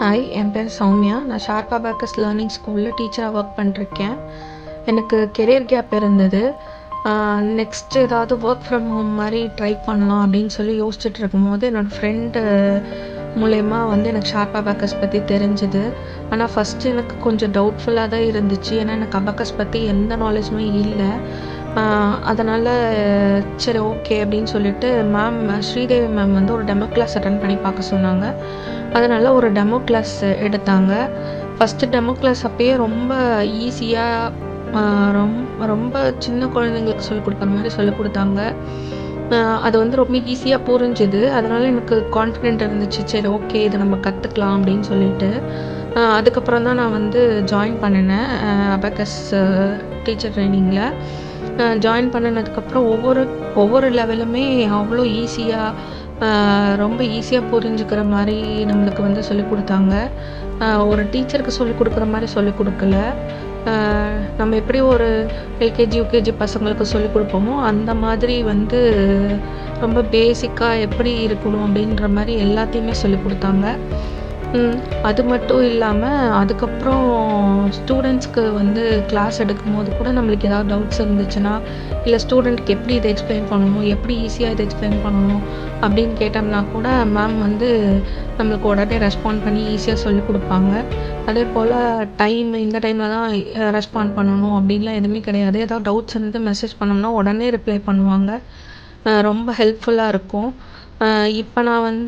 Hi, என் பேர் சௌமியா. நான் sharp abacus learning ஸ்கூலில் டீச்சராக ஒர்க் பண்ணிருக்கேன். எனக்கு கெரியர் கேப் இருந்தது. நெக்ஸ்ட் ஏதாவது ஒர்க் ஃப்ரம் ஹோம் மாதிரி ட்ரை பண்ணலாம் அப்படின்னு சொல்லி யோசிச்சுட்டு இருக்கும்போது என்னோடய ஃப்ரெண்டு மூலயமா எனக்கு ஷார்ப் அபாக்கஸ் பற்றி தெரிஞ்சுது. ஆனால் ஃபஸ்ட்டு எனக்கு கொஞ்சம் டவுட்ஃபுல்லாக தான் இருந்துச்சு. ஏன்னா எனக்கு அபாக்கஸ் பற்றி எந்த நாலேஜுமே இல்லை. அதனால் சரி ஓகே அப்படின்னு சொல்லிட்டு ஸ்ரீதேவி மேம் ஒரு டெமோ கிளாஸ் அட்டெண்ட் பண்ணி பார்க்க சொன்னாங்க. அதனால் ஒரு டெமோ கிளாஸ் எடுத்தாங்க. ஃபஸ்ட்டு டெமோ கிளாஸ் அப்போயே ரொம்ப ஈஸியாக ரொம்ப சின்ன குழந்தைங்களுக்கு சொல்லிக் கொடுக்குற மாதிரி சொல்லிக் கொடுத்தாங்க. அது ரொம்ப ஈஸியாக புரிஞ்சுது. அதனால் எனக்கு கான்ஃபிடென்ட் இருந்துச்சு. சரி ஓகே, இதை நம்ம கற்றுக்கலாம் அப்படின்னு சொல்லிட்டு. அதுக்கப்புறம் தான் நான் ஜாயின் பண்ணினேன் அபாக்கஸ் டீச்சர் ட்ரைனிங்கில். ஜாயின் பண்ணினதுக்கப்புறம் ஒவ்வொரு லெவலுமே அவ்வளோ ரொம்ப ஈஸியாக புரிஞ்சுக்கிற மாதிரி நம்மளுக்கு சொல்லிக் கொடுத்தாங்க. ஒரு டீச்சருக்கு சொல்லிக் கொடுக்குற மாதிரி சொல்லிக் கொடுக்கல. நம்ம எப்படி ஒரு எல்கேஜி யூகேஜி பசங்களுக்கு சொல்லிக் கொடுப்போமோ அந்த மாதிரி ரொம்ப பேசிக்காக எப்படி இருக்கணும் அப்படின்ற மாதிரி எல்லாத்தையுமே சொல்லிக் கொடுத்தாங்க. அது மட்டும் இல்லாமல் அதுக்கப்புறம் ஸ்டூடெண்ட்ஸ்க்கு கிளாஸ் எடுக்கும்போது கூட நம்மளுக்கு ஏதாவது டவுட்ஸ் இருந்துச்சுன்னா, இல்லை ஸ்டூடெண்ட்க்கு எப்படி இதை எக்ஸ்பிளைன் பண்ணணும், எப்படி ஈஸியாக இதை எக்ஸ்பிளைன் பண்ணணும் அப்படின்னு கேட்டோம்னா கூட மேம் நம்மளுக்கு உடனே ரெஸ்பாண்ட் பண்ணி ஈஸியாக சொல்லிக் கொடுப்பாங்க. அதே போல் இந்த டைமில் தான் ரெஸ்பாண்ட் பண்ணணும் அப்படின்லாம் எதுவுமே கிடையாது. ஏதாவது டவுட்ஸ் மெசேஜ் பண்ணோம்னா உடனே ரிப்ளை பண்ணுவாங்க. ரொம்ப ஹெல்ப்ஃபுல்லாக இருக்கும். இப்போ நான்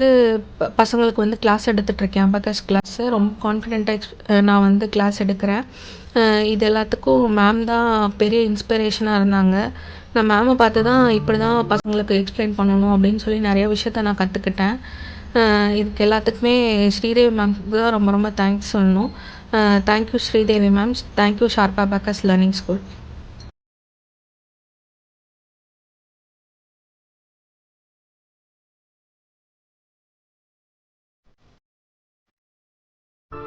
பசங்களுக்கு கிளாஸ் எடுத்துகிட்ருக்கேன். அபாக்கஸ் கிளாஸு ரொம்ப கான்ஃபிடென்ட்டாக நான் கிளாஸ் எடுக்கிறேன். இது எல்லாத்துக்கும் மேம் தான் பெரிய இன்ஸ்பிரேஷனாக இருந்தாங்க. நான் மேமை பார்த்து தான் இப்படி தான் பசங்களுக்கு எக்ஸ்பிளைன் பண்ணணும் அப்படின்னு சொல்லி நிறைய விஷயத்த நான் கற்றுக்கிட்டேன். இதுக்கு எல்லாத்துக்குமே ஸ்ரீதேவி மேம்க்கு தான் ரொம்ப ரொம்ப தேங்க்ஸ் சொல்லணும். Thank you Sridevi ma'am. Thank you sharp abacus learning school.